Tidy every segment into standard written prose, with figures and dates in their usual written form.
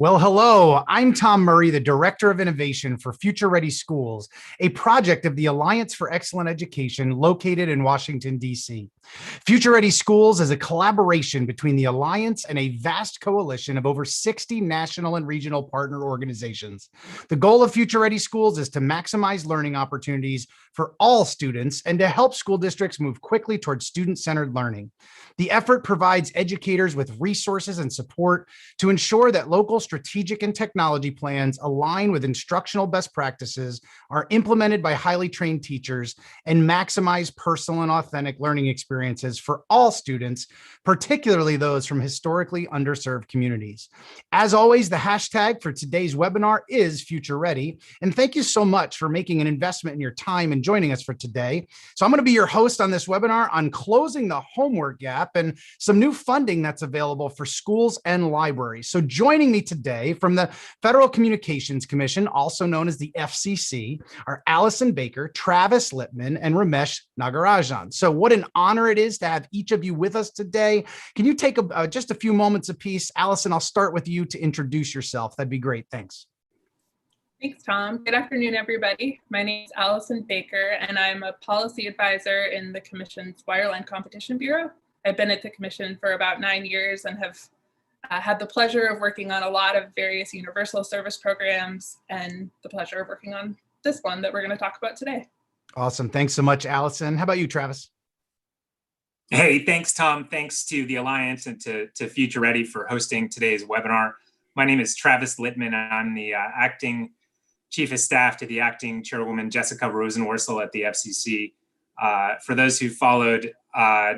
Well, hello, I'm Tom Murray, the Director of Innovation for Future Ready Schools, a project of the Alliance for Excellent Education located in Washington, D.C. Future Ready Schools is a collaboration between the Alliance and a vast coalition of over 60 national and regional partner organizations. The goal of Future Ready Schools is to maximize learning opportunities for all students and to help school districts move quickly towards student-centered learning. The effort provides educators with resources and support to ensure that local strategic and technology plans align with instructional best practices, are implemented by highly trained teachers, and maximize personal and authentic learning experiences for all students, particularly those from historically underserved communities. As always, the hashtag for today's webinar is Future Ready. And thank you so much for making an investment in your time and joining us for today. So I'm going to be your host on this webinar on closing the homework gap and some new funding that's available for schools and libraries. So joining me today from the Federal Communications Commission, also known as the FCC, are Allison Baker, Travis Littman, and Ramesh Nagarajan. So what an honor it is to have each of you with us today. Can you take just a few moments apiece? Allison, I'll start with you to introduce yourself. That'd be great. Thanks. Thanks, Tom. Good afternoon, everybody. My name is Allison Baker, and I'm a policy advisor in the Commission's Wireline Competition Bureau. I've been at the Commission for about 9 years and have had the pleasure of working on a lot of various universal service programs and the pleasure of working on this one that we're going to talk about today. Awesome. Thanks so much, Allison. How about you, Travis? Hey, thanks, Tom. Thanks to the Alliance and to Future Ready for hosting today's webinar. My name is Travis Littman. I'm the acting Chief of Staff to the acting Chairwoman Jessica Rosenworcel at the FCC. For those who followed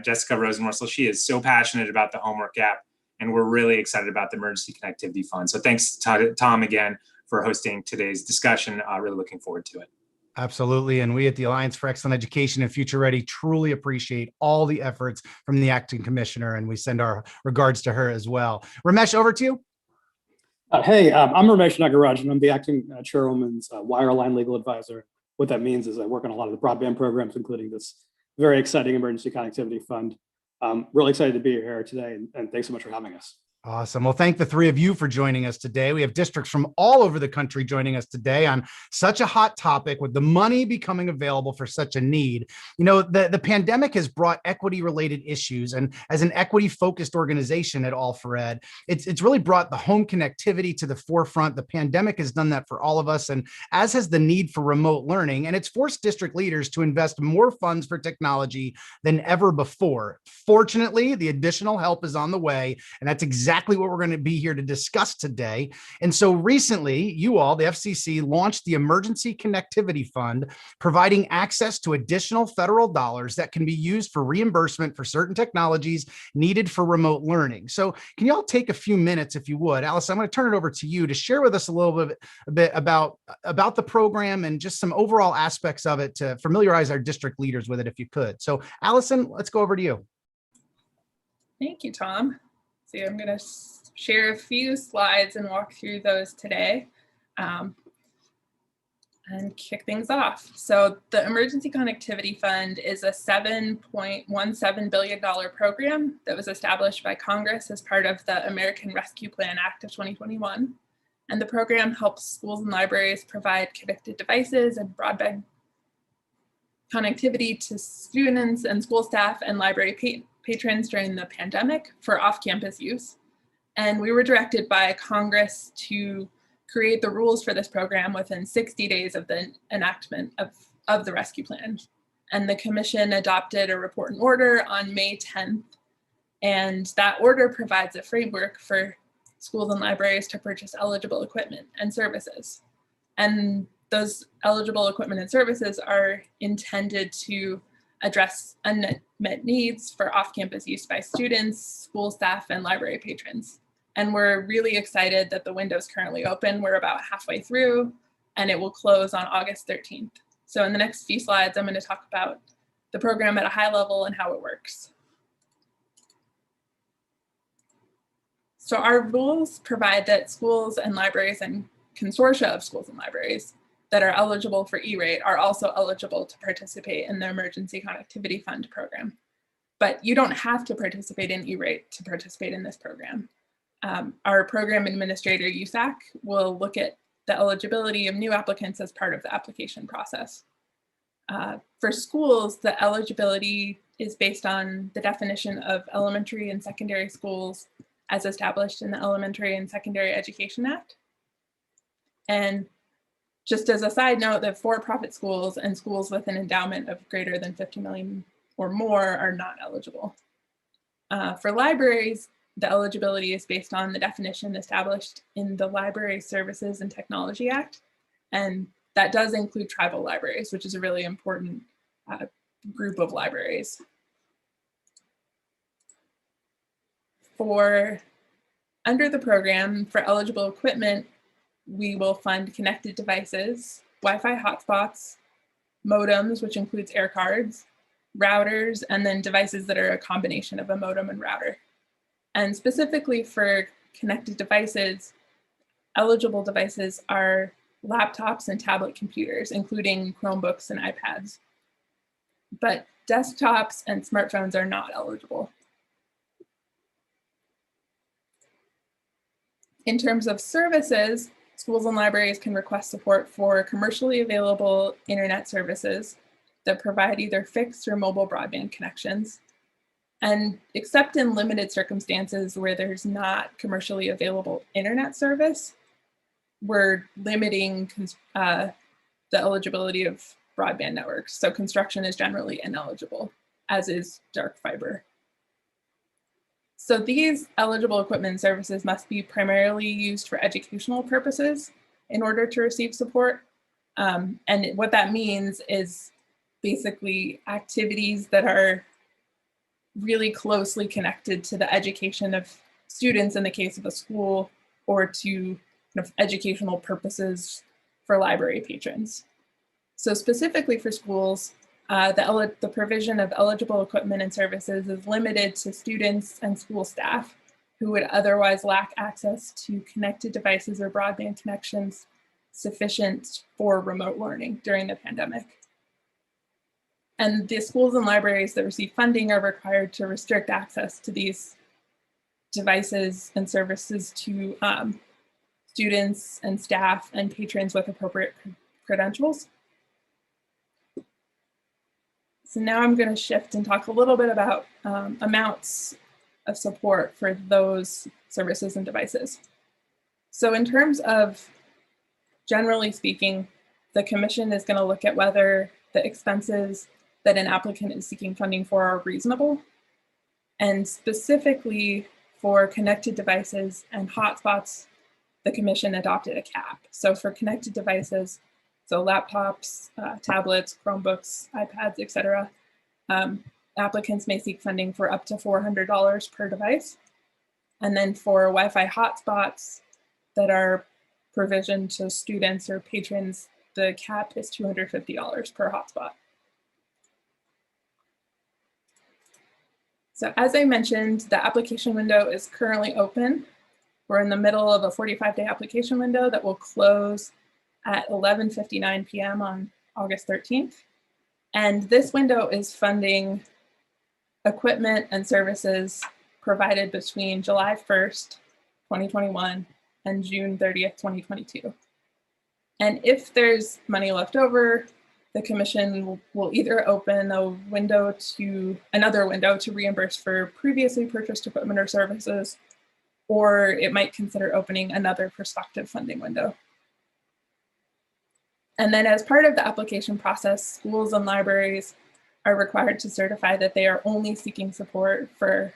Jessica Rosenworcel, she is so passionate about the homework gap, and we're really excited about the Emergency Connectivity Fund. So thanks to Tom again for hosting today's discussion. Really looking forward to it. Absolutely. And we at the Alliance for Excellent Education and Future Ready truly appreciate all the efforts from the acting commissioner, and we send our regards to her as well. Ramesh, over to you. Hey, I'm Ramesh Nagarajan. I'm the acting chairwoman's wireline legal advisor. What that means is I work on a lot of the broadband programs, including this very exciting Emergency Connectivity Fund. Really excited to be here today, and thanks so much for having us. Awesome. Well, thank the three of you for joining us today. We have districts from all over the country joining us today on such a hot topic with the money becoming available for such a need. You know, the pandemic has brought equity-related issues, and as an equity-focused organization at All for Ed, it's really brought the home connectivity to the forefront. The pandemic has done that for all of us, and as has the need for remote learning, and it's forced district leaders to invest more funds for technology than ever before. Fortunately, the additional help is on the way, and that's exactly what we're going to be here to discuss today. And so recently, you all, the FCC, launched the Emergency Connectivity Fund, providing access to additional federal dollars that can be used for reimbursement for certain technologies needed for remote learning. So can you all take a few minutes, if you would? Alice, I'm going to turn it over to you to share with us a bit about the program and just some overall aspects of it to familiarize our district leaders with it, if you could. So Allison, let's go over to you. Thank you, Tom. So I'm going to share a few slides and walk through those today and kick things off. So the Emergency Connectivity Fund is a $7.17 billion program that was established by Congress as part of the American Rescue Plan Act of 2021. And the program helps schools and libraries provide connected devices and broadband connectivity to students and school staff and library patrons during the pandemic for off-campus use. And we were directed by Congress to create the rules for this program within 60 days of the enactment of the rescue plan. And the Commission adopted a report and order on May 10th. And that order provides a framework for schools and libraries to purchase eligible equipment and services. And those eligible equipment and services are intended to address unmet needs for off-campus use by students, school staff, and library patrons. And we're really excited that the window is currently open. We're about halfway through, and it will close on August 13th. So in the next few slides, I'm going to talk about the program at a high level and how it works. So our rules provide that schools and libraries and consortia of schools and libraries that are eligible for E-rate are also eligible to participate in the Emergency Connectivity Fund program. But you don't have to participate in E-rate to participate in this program. Our program administrator, USAC, will look at the eligibility of new applicants as part of the application process. For schools, the eligibility is based on the definition of elementary and secondary schools as established in the Elementary and Secondary Education Act. And just as a side note, that for-profit schools and schools with an endowment of greater than 50 million or more are not eligible. For libraries, the eligibility is based on the definition established in the Library Services and Technology Act. And that does include tribal libraries, which is a really important group of libraries. Under the program, for eligible equipment, we will fund connected devices, Wi-Fi hotspots, modems, which includes air cards, routers, and then devices that are a combination of a modem and router. And specifically for connected devices, eligible devices are laptops and tablet computers, including Chromebooks and iPads. But desktops and smartphones are not eligible. In terms of services, schools and libraries can request support for commercially available internet services that provide either fixed or mobile broadband connections. And except in limited circumstances where there's not commercially available internet service, we're limiting the eligibility of broadband networks. So construction is generally ineligible, as is dark fiber. So these eligible equipment and services must be primarily used for educational purposes in order to receive support. And what that means is basically activities that are really closely connected to the education of students in the case of a school, or to kind of educational purposes for library patrons. So specifically for schools, the provision of eligible equipment and services is limited to students and school staff who would otherwise lack access to connected devices or broadband connections sufficient for remote learning during the pandemic. And the schools and libraries that receive funding are required to restrict access to these devices and services to students and staff and patrons with appropriate credentials. So now I'm going to shift and talk a little bit about amounts of support for those services and devices. So in terms of, generally speaking, the commission is going to look at whether the expenses that an applicant is seeking funding for are reasonable. And specifically for connected devices and hotspots, the commission adopted a cap. So for connected devices, so laptops, tablets, Chromebooks, iPads, etc., applicants may seek funding for up to $400 per device. And then for Wi-Fi hotspots that are provisioned to students or patrons, the cap is $250 per hotspot. So as I mentioned, the application window is currently open. We're in the middle of a 45-day application window that will close at 11:59 p.m. on August 13th. And this window is funding equipment and services provided between July 1st, 2021 and June 30th, 2022. And if there's money left over, the commission will either open another window to reimburse for previously purchased equipment or services, or it might consider opening another prospective funding window. And then as part of the application process, schools and libraries are required to certify that they are only seeking support for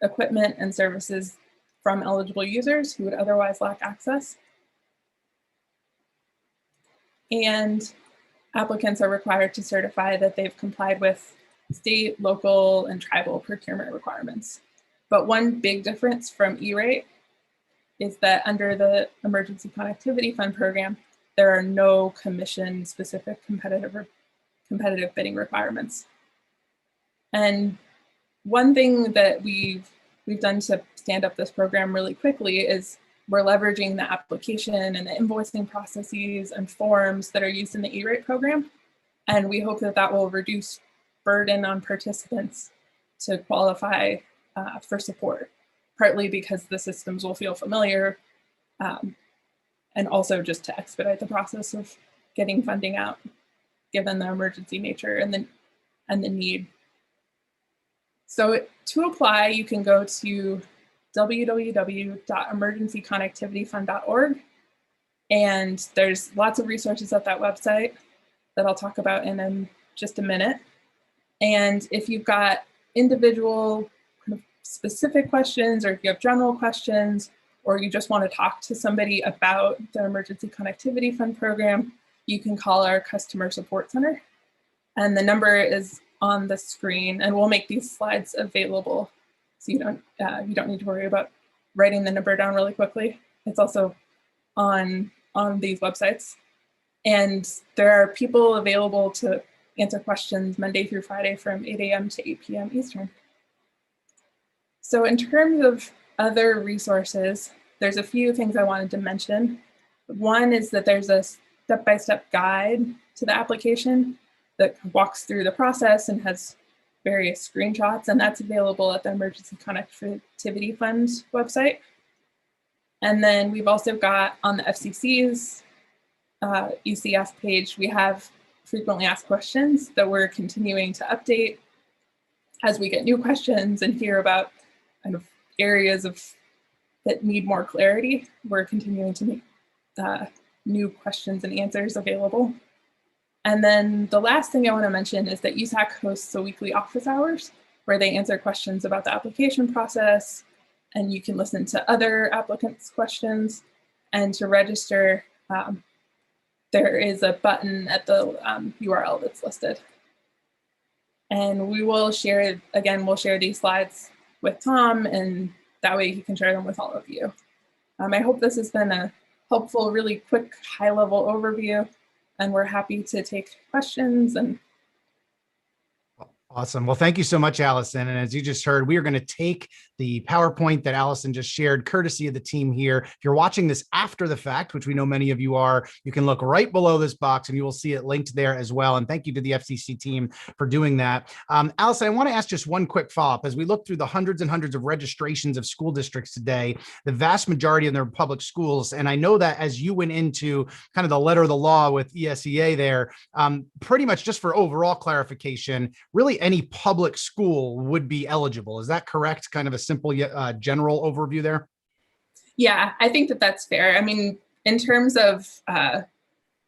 equipment and services from eligible users who would otherwise lack access. And applicants are required to certify that they've complied with state, local, and tribal procurement requirements. But one big difference from E-rate is that under the Emergency Connectivity Fund program, there are no commission-specific competitive bidding requirements. And one thing that we've done to stand up this program really quickly is we're leveraging the application and the invoicing processes and forms that are used in the E-rate program. And we hope that that will reduce burden on participants to qualify for support. partly because the systems will feel familiar, and also just to expedite the process of getting funding out, given the emergency nature and the need. So to apply, you can go to www.emergencyconnectivityfund.org, and there's lots of resources at that website that I'll talk about in just a minute. And if you've got individual kind of specific questions, or if you have general questions, or you just want to talk to somebody about the Emergency Connectivity Fund program, you can call our customer support center. And the number is on the screen, and we'll make these slides available so you don't need to worry about writing the number down really quickly. It's also on these websites. And there are people available to answer questions Monday through Friday from 8 a.m. to 8 p.m. Eastern. So in terms of other resources, there's a few things I wanted to mention. One is that there's a step-by-step guide to the application that walks through the process and has various screenshots, and that's available at the Emergency Connectivity Fund website. And then we've also got on the FCC's ECF page, we have frequently asked questions that we're continuing to update as we get new questions and hear about kind of areas that need more clarity. We're continuing to make new questions and answers available. And then the last thing I want to mention is that USAC hosts a weekly office hours where they answer questions about the application process, and you can listen to other applicants' questions. And to register, there is a button at the URL that's listed. And we will share, again, we'll share these slides with Tom, and that way he can share them with all of you. I hope this has been a helpful, really quick, high-level overview, and we're happy to take questions. And awesome. Well, thank you so much, Allison. And as you just heard, we are going to take the PowerPoint that Allison just shared, courtesy of the team here. If you're watching this after the fact, which we know many of you are, you can look right below this box and you will see it linked there as well. And thank you to the FCC team for doing that. Allison, I want to ask just one quick follow-up. As we look through the hundreds and hundreds of registrations of school districts today, the vast majority of them are public schools. And I know that as you went into kind of the letter of the law with ESEA there, pretty much just for overall clarification, really any public school would be eligible. Is that correct? Kind of a simple general overview there? Yeah, I think that that's fair. I mean, in terms of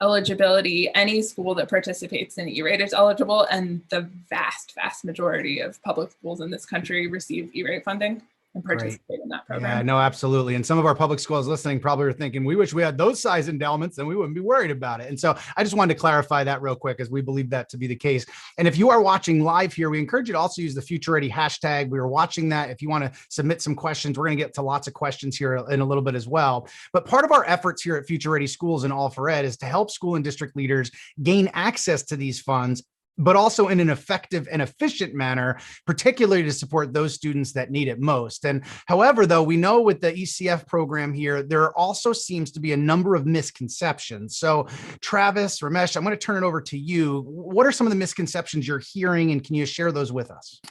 eligibility, any school that participates in E-rate is eligible, and the vast, vast majority of public schools in this country receive E-rate funding and participate in that program. Yeah, no, absolutely. And some of our public schools listening probably are thinking, we wish we had those size endowments and we wouldn't be worried about it. And so I just wanted to clarify that real quick, as we believe that to be the case. And if you are watching live here, we encourage you to also use the Future Ready hashtag. We are watching that. If you want to submit some questions, we're going to get to lots of questions here in a little bit as well. But part of our efforts here at Future Ready Schools and All for Ed is to help school and district leaders gain access to these funds, but also in an effective and efficient manner, particularly to support those students that need it most. And however, though, we know with the ECF program here, there also seems to be a number of misconceptions. So Travis, Ramesh, I'm going to turn it over to you. What are some of the misconceptions you're hearing, and can you share those with us?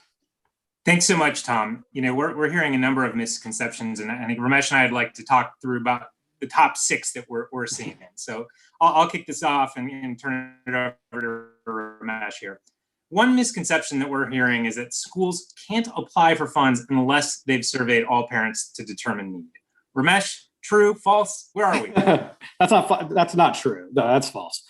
Thanks so much, Tom. You know, we're hearing a number of misconceptions, and I think Ramesh and I'd like to talk through about the top 6 that we're seeing. So I'll kick this off and turn it over to Ramesh here. One misconception that we're hearing is that schools can't apply for funds unless they've surveyed all parents to determine need. Ramesh, true, false? Where are we? That's not true. No, that's false.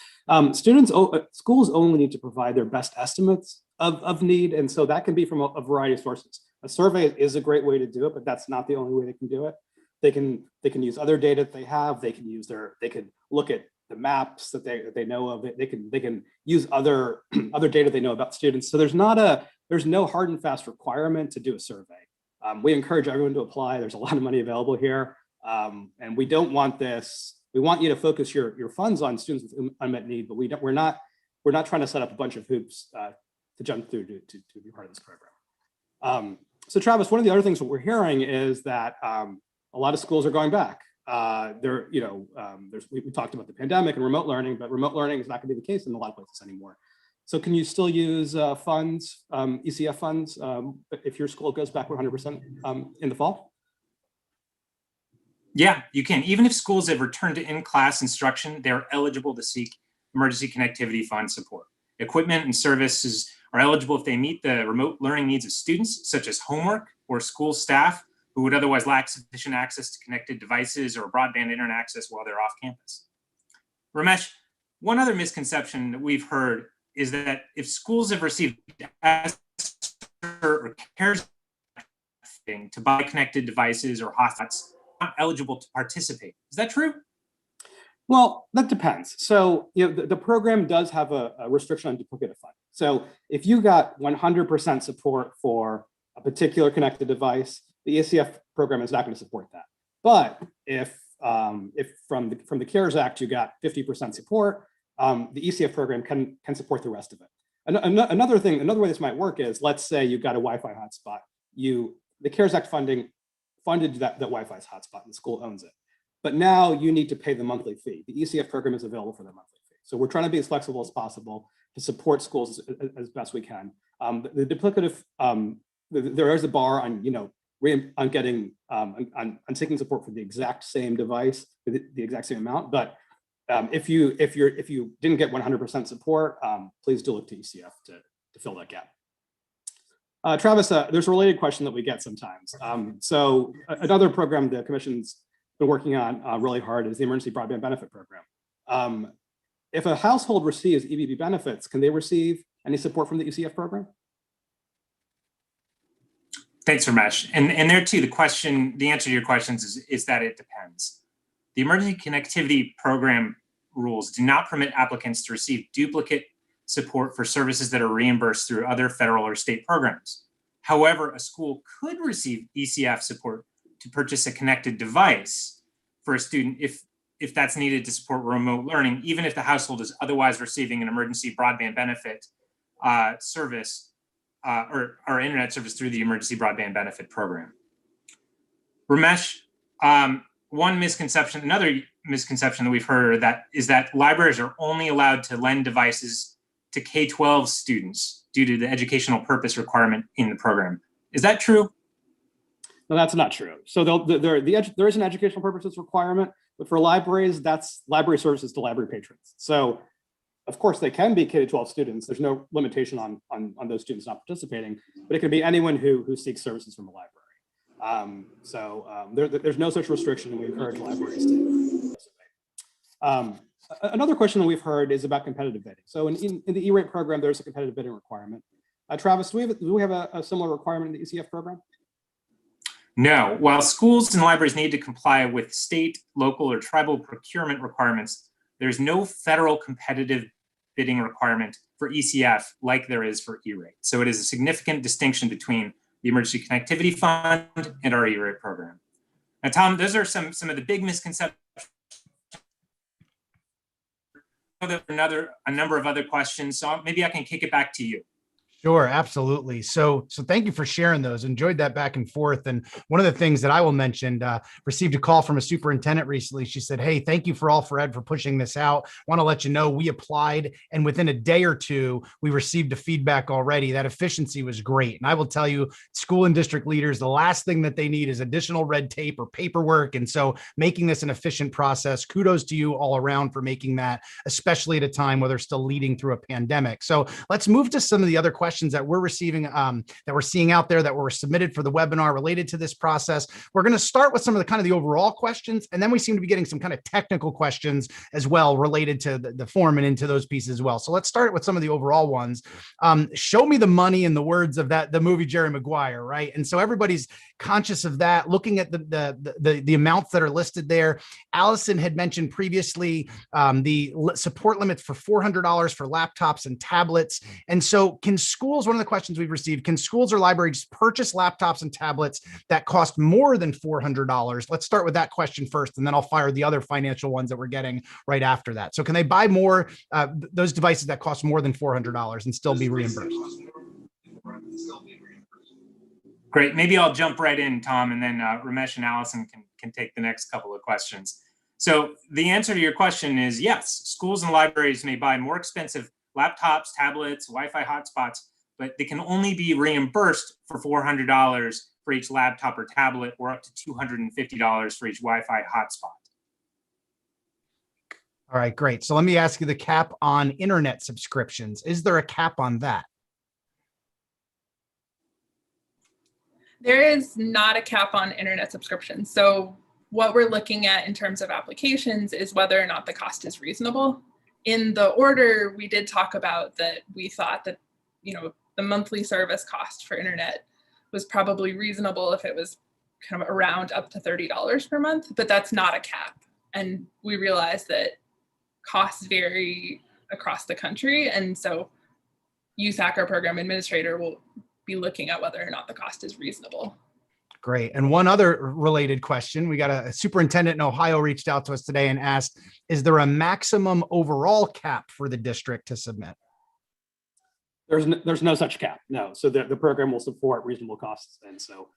Schools only need to provide their best estimates of need, and so that can be from a variety of sources. A survey is a great way to do it, but that's not the only way they can do it. They can use other data that they have. They can look at the maps that they know of. They can use other data they know about students. So there's no hard and fast requirement to do a survey. We encourage everyone to apply. There's a lot of money available here, and we don't want this. We want you to focus your funds on students with unmet need, but we're not trying to set up a bunch of hoops to jump through to be part of this program. So Travis, one of the other things that we're hearing is that a lot of schools are going back. We talked about the pandemic and remote learning, but remote learning is not going to be the case in a lot of places anymore. So can you still use funds, ECF funds, if your school goes back 100% in the fall? Yeah, you can. Even if schools have returned to in-class instruction, they're eligible to seek emergency connectivity fund support. Equipment and services are eligible if they meet the remote learning needs of students, such as homework or school staff who would otherwise lack sufficient access to connected devices or broadband internet access while they're off campus. Ramesh, one other misconception that we've heard is that if schools have received ESSER or CARES to buy connected devices or hotspots, not eligible to participate. Is that true? Well, that depends. So, the program does have a restriction on duplicative funding. So if you got 100% support for a particular connected device, the ECF program is not going to support that. But if from the CARES Act, you got 50% support, the ECF program can support the rest of it. Another way this might work is, let's say you've got a Wi-Fi hotspot. The CARES Act funding funded that Wi-Fi's hotspot, and the school owns it. But now you need to pay the monthly fee. The ECF program is available for the monthly fee. So we're trying to be as flexible as possible to support schools as best we can. The duplicative, there is a bar on getting on seeking support for the exact same device, the exact same amount. But if you didn't get 100% support, please do look to ECF to fill that gap. Travis, there's a related question that we get sometimes. So another program the Commission's been working on really hard is the Emergency Broadband Benefit Program. If a household receives EBB benefits, can they receive any support from the ECF program? Thanks, Ramesh. And there too, the answer to your questions is that it depends. The Emergency Connectivity Program rules do not permit applicants to receive duplicate support for services that are reimbursed through other federal or state programs. However, a school could receive ECF support to purchase a connected device for a student if that's needed to support remote learning, even if the household is otherwise receiving an emergency broadband benefit service or internet service through the Emergency Broadband Benefit Program. Ramesh, another misconception that we've heard is that libraries are only allowed to lend devices to K-12 students due to the educational purpose requirement in the program. Is that true? No, that's not true. So there is an educational purposes requirement, but for libraries, that's library services to library patrons. So of course they can be K-12 students. There's no limitation on those students not participating, but it can be anyone who seeks services from a library. There's no such restriction, and we encourage libraries to participate. Another question that we've heard is about competitive bidding. So in the E-rate program, there's a competitive bidding requirement. Travis, do we have a similar requirement in the ECF program? No. While schools and libraries need to comply with state, local, or tribal procurement requirements, there's no federal competitive bidding requirement for ECF like there is for E-rate. So it is a significant distinction between the Emergency Connectivity Fund and our E-rate program. Now, Tom, those are some of the big misconceptions. There are a number of other questions, so maybe I can kick it back to you. Sure, absolutely. So thank you for sharing those. Enjoyed that back and forth. And one of the things that I will mention, received a call from a superintendent recently. She said, "Hey, thank you for all for Ed for pushing this out. Want to let you know we applied, and within a day or two, we received a feedback already. That efficiency was great." And I will tell you, school and district leaders, the last thing that they need is additional red tape or paperwork. And so making this an efficient process, kudos to you all around for making that, especially at a time where they're still leading through a pandemic. So let's move to some of the other questions that we're receiving, that we're seeing out there that were submitted for the webinar related to this process. We're going to start with some of the overall questions, and then we seem to be getting some kind of technical questions as well related to the form and into those pieces as well. So let's start with some of the overall ones. Show me the money, in the words of the movie Jerry Maguire, right? And so everybody's conscious of that, looking at the amounts that are listed there. Allison had mentioned previously the support limits for $400 for laptops and tablets. And so can schools, one of the questions we've received, can schools or libraries purchase laptops and tablets that cost more than $400? Let's start with that question first, and then I'll fire the other financial ones that we're getting right after that. So can they buy more, those devices that cost more than $400 and still be reimbursed? Great. Maybe I'll jump right in, Tom, and then Ramesh and Allison can take the next couple of questions. So the answer to your question is yes, schools and libraries may buy more expensive laptops, tablets, Wi-Fi hotspots, but they can only be reimbursed for $400 for each laptop or tablet, or up to $250 for each Wi-Fi hotspot. All right, great. So let me ask you the cap on internet subscriptions. Is there a cap on that? There is not a cap on internet subscriptions. So what we're looking at in terms of applications is whether or not the cost is reasonable. In the order, we did talk about that we thought that, the monthly service cost for internet was probably reasonable if it was kind of around up to $30 per month, but that's not a cap. And we realized that costs vary across the country. And so USAC, our program administrator, will be looking at whether or not the cost is reasonable. Great. And one other related question, we got a superintendent in Ohio reached out to us today and asked, is there a maximum overall cap for the district to submit? There's no such cap, no. So the program will support reasonable costs. And so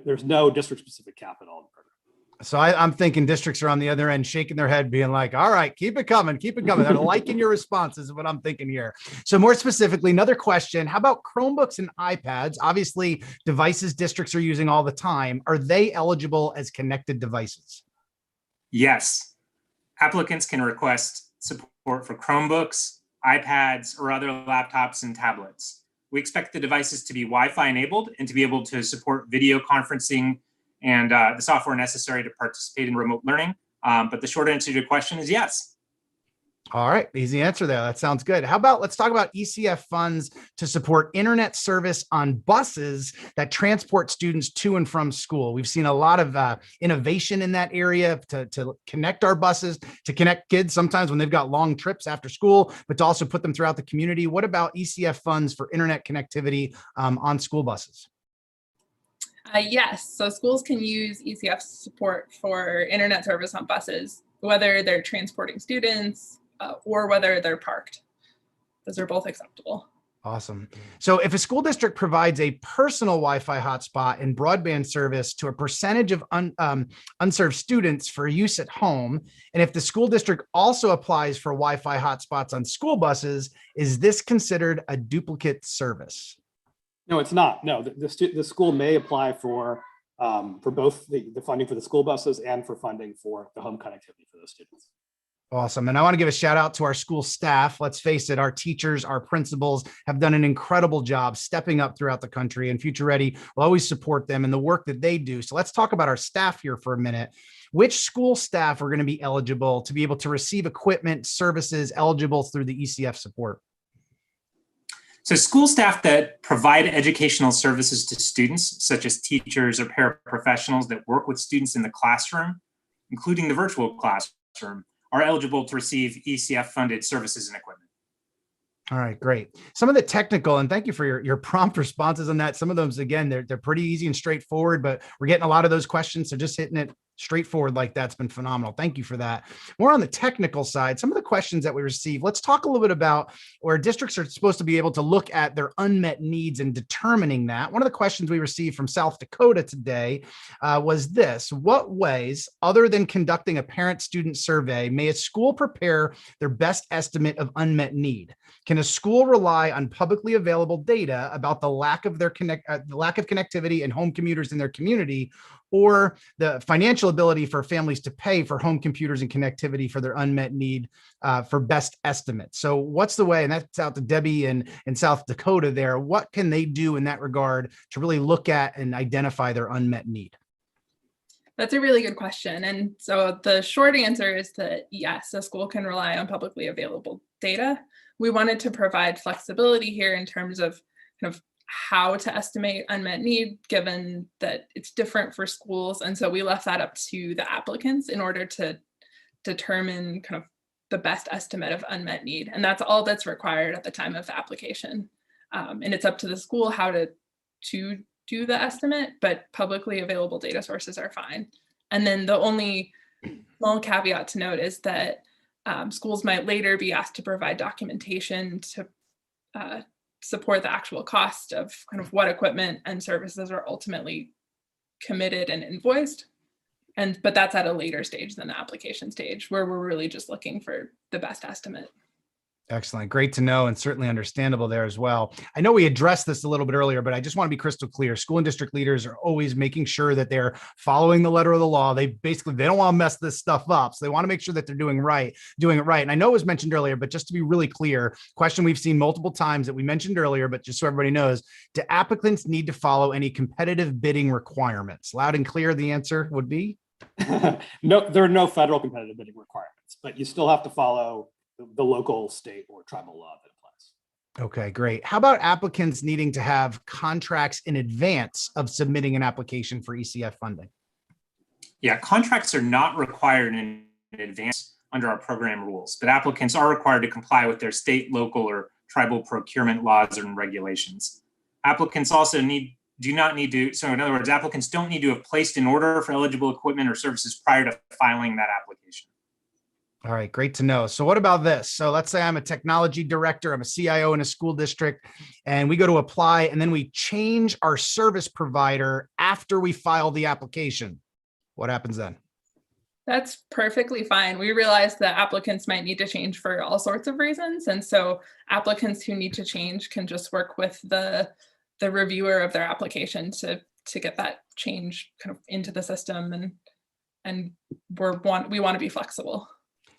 there's no district specific cap at all in the program. So I'm thinking districts are on the other end shaking their head being like, all right, keep it coming, keep it coming. They're liking your responses is what I'm thinking here. So more specifically, another question, how about Chromebooks and iPads? Obviously devices districts are using all the time. Are they eligible as connected devices? Yes. Applicants can request support for Chromebooks, iPads, or other laptops and tablets. We expect the devices to be Wi-Fi enabled and to be able to support video conferencing and the software necessary to participate in remote learning. But the short answer to your question is yes. All right, easy answer there. That sounds good. How about, let's talk about ECF funds to support internet service on buses that transport students to and from school. We've seen a lot of innovation in that area to connect our buses, to connect kids sometimes when they've got long trips after school, but to also put them throughout the community. What about ECF funds for internet connectivity on school buses? Yes, so schools can use ECF support for internet service on buses, whether they're transporting students or whether they're parked. Those are both acceptable. Awesome. So if a school district provides a personal Wi-Fi hotspot and broadband service to a percentage of unserved students for use at home, and if the school district also applies for Wi-Fi hotspots on school buses, is this considered a duplicate service? No, it's not. No, the school may apply for both the funding for the school buses and for funding for the home connectivity for those students. Awesome. And I want to give a shout out to our school staff. Let's face it, our teachers, our principals have done an incredible job stepping up throughout the country, and Future Ready will always support them in the work that they do. So let's talk about our staff here for a minute. Which school staff are going to be eligible to be able to receive equipment services eligible through the ECF support? So school staff that provide educational services to students, such as teachers or paraprofessionals that work with students in the classroom, including the virtual classroom, are eligible to receive ECF funded services and equipment. All right, great. Some of the technical, and thank you for your prompt responses on that. Some of those, again, they're pretty easy and straightforward, but we're getting a lot of those questions. So just hitting it straightforward like that's been phenomenal. Thank you for that. More on the technical side, some of the questions that we receive, let's talk a little bit about where districts are supposed to be able to look at their unmet needs and determining that. One of the questions we received from South Dakota today was this: what ways, other than conducting a parent-student survey, may a school prepare their best estimate of unmet need? Can a school rely on publicly available data about the lack of connectivity and home commuters in their community, or the financial ability for families to pay for home computers and connectivity for their unmet need for best estimates? So what's the way, and that's out to Debbie in South Dakota there, what can they do in that regard to really look at and identify their unmet need? That's a really good question. And so the short answer is that yes, a school can rely on publicly available data. We wanted to provide flexibility here in terms of kind of how to estimate unmet need, given that it's different for schools. And so we left that up to the applicants in order to determine kind of the best estimate of unmet need. And that's all that's required at the time of the application. And it's up to the school how to do the estimate, but publicly available data sources are fine. And then the only small caveat to note is that schools might later be asked to provide documentation to support the actual cost of kind of what equipment and services are ultimately committed and invoiced. But that's at a later stage than the application stage, where we're really just looking for the best estimate. Excellent. Great to know, and certainly understandable there as well. I know we addressed this a little bit earlier, but I just want to be crystal clear. School and district leaders are always making sure that they're following the letter of the law. They don't want to mess this stuff up. So they want to make sure that they're doing it right. And I know it was mentioned earlier, but just to be really clear, question we've seen multiple times that we mentioned earlier, but just so everybody knows, do applicants need to follow any competitive bidding requirements? Loud and clear, the answer would be? No, there are no federal competitive bidding requirements, but you still have to follow the local, state, or tribal law that applies. Okay, great. How about applicants needing to have contracts in advance of submitting an application for ECF funding? Yeah, contracts are not required in advance under our program rules, but applicants are required to comply with their state, local, or tribal procurement laws and regulations. Applicants also do not need to, so in other words, applicants don't need to have placed an order for eligible equipment or services prior to filing that application. All right, great to know. So what about this? So let's say I'm a technology director, I'm a CIO in a school district, and we go to apply, and then we change our service provider after we file the application. What happens then? That's perfectly fine. We realize that applicants might need to change for all sorts of reasons. And so applicants who need to change can just work with the reviewer of their application to get that change kind of into the system. And we want to be flexible.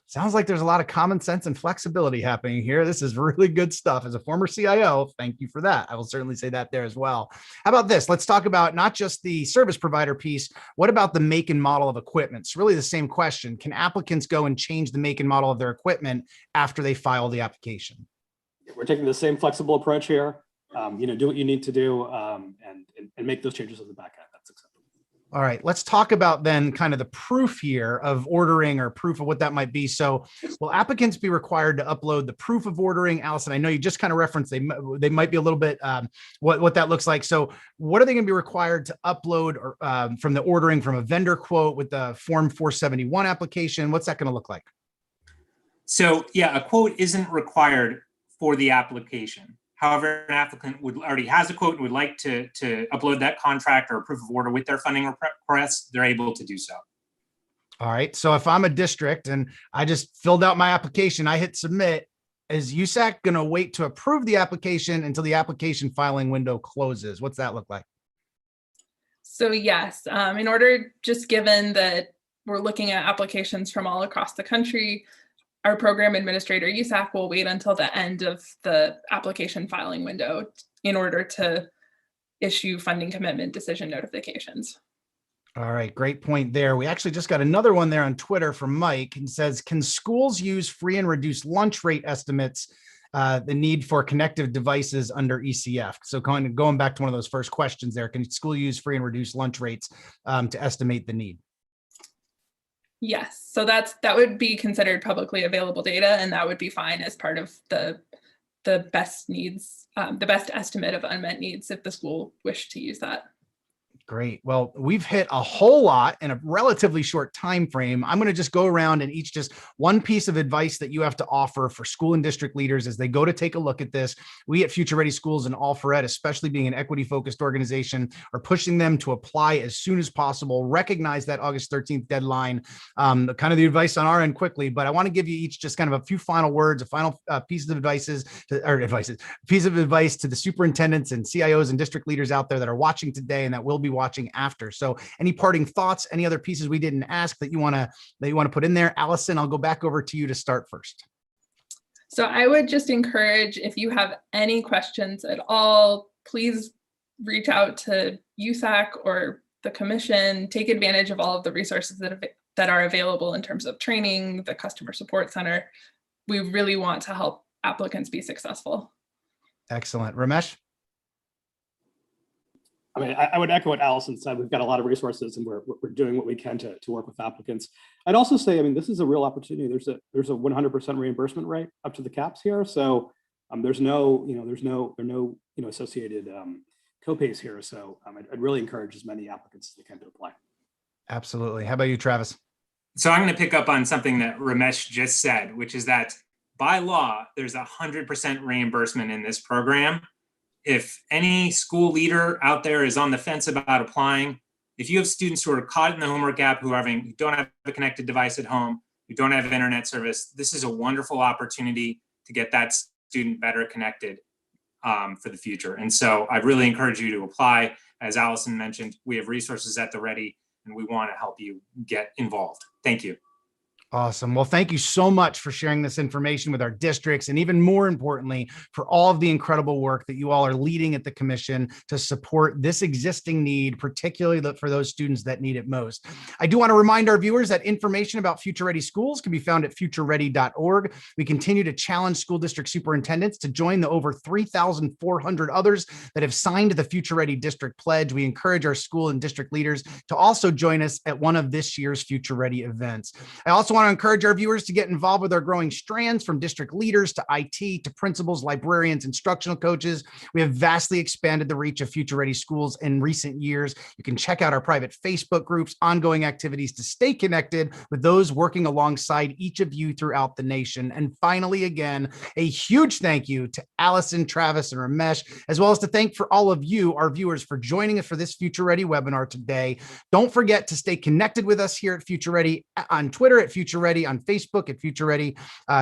Sounds like there's a lot of common sense and flexibility happening here. This is really good stuff. As a former CIO, thank you for that. I will certainly say that there as well. How about this? Let's talk about not just the service provider piece. What about the make and model of equipment? It's really the same question. Can applicants go and change the make and model of their equipment after they file the application? We're taking the same flexible approach here. Do what you need to do and make those changes on the back end. That's acceptable. All right, let's talk about then kind of the proof here of ordering or proof of what that might be. So will applicants be required to upload the proof of ordering? Allison, I know you just kind of referenced they might be a little bit what that looks like. So what are they going to be required to upload or from the ordering from a vendor quote with the Form 471 application? What's that going to look like? So yeah, a quote isn't required for the application. However, an applicant already has a quote and would like to upload that contract or proof of order with their funding request, they're able to do so. All right. So if I'm a district and I just filled out my application, I hit submit, is USAC going to wait to approve the application until the application filing window closes? What's that look like? So yes, in order, just given that we're looking at applications from all across the country, our program administrator, USAC, will wait until the end of the application filing window in order to issue funding commitment decision notifications. All right, great point there. We actually just got another one there on Twitter from Mike and says, can schools use free and reduced lunch rate estimates, the need for connective devices under ECF? So kind of going back to one of those first questions there, can school use free and reduced lunch rates to estimate the need? Yes, so that would be considered publicly available data, and that would be fine as part of the best needs, the best estimate of unmet needs if the school wished to use that. Great. Well, we've hit a whole lot in a relatively short time frame. I'm going to just go around and each just one piece of advice that you have to offer for school and district leaders as they go to take a look at this. We at Future Ready Schools and All for Ed, especially being an equity-focused organization, are pushing them to apply as soon as possible. Recognize that August 13th deadline. Kind of the advice on our end quickly, but I want to give you each just kind of a few final words, a final piece of advice to the superintendents and CIOs and district leaders out there that are watching today and that will be watching after. So any parting thoughts, any other pieces we didn't ask that you want to put in there? Allison, I'll go back over to you to start first. So I would just encourage, if you have any questions at all, please reach out to USAC or the commission. Take advantage of all of the resources that are available in terms of training, the customer support center. We really want to help applicants be successful. Excellent. Ramesh? I mean, I would echo what Allison said. We've got a lot of resources and we're doing what we can to work with applicants. I'd also say, I mean, this is a real opportunity. There's a 100% reimbursement rate up to the caps here. So there's no associated copays here. So I'd really encourage as many applicants as they can to apply. Absolutely. How about you, Travis? So I'm going to pick up on something that Ramesh just said, which is that by law, there's 100% reimbursement in this program. If any school leader out there is on the fence about applying, if you have students who are caught in the homework gap, who don't have a connected device at home, who don't have internet service, this is a wonderful opportunity to get that student better connected for the future. And so I really encourage you to apply. As Allison mentioned, we have resources at the ready, and we want to help you get involved. Thank you. Awesome. Well, thank you so much for sharing this information with our districts, and even more importantly, for all of the incredible work that you all are leading at the commission to support this existing need, particularly for those students that need it most. I do want to remind our viewers that information about Future Ready Schools can be found at futureready.org. We continue to challenge school district superintendents to join the over 3,400 others that have signed the Future Ready District Pledge. We encourage our school and district leaders to also join us at one of this year's Future Ready events. I also want to encourage our viewers to get involved with our growing strands, from district leaders to IT to principals, librarians, instructional coaches. We have vastly expanded the reach of Future Ready Schools in recent years. You can check out our private Facebook groups, ongoing activities to stay connected with those working alongside each of you throughout the nation. And finally, again, a huge thank you to Allison, Travis, and Ramesh, as well as to thank for all of you, our viewers, for joining us for this Future Ready webinar today. Don't forget to stay connected with us here at Future Ready on Twitter at Future Ready, on Facebook at Future Ready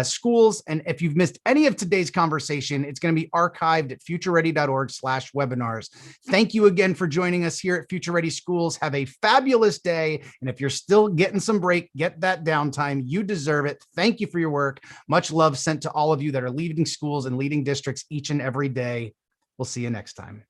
Schools. And if you've missed any of today's conversation, it's going to be archived at futureready.org/webinars. Thank you again for joining us here at Future Ready Schools. Have a fabulous day. And if you're still getting some break, get that downtime. You deserve it. Thank you for your work. Much love sent to all of you that are leading schools and leading districts each and every day. We'll see you next time.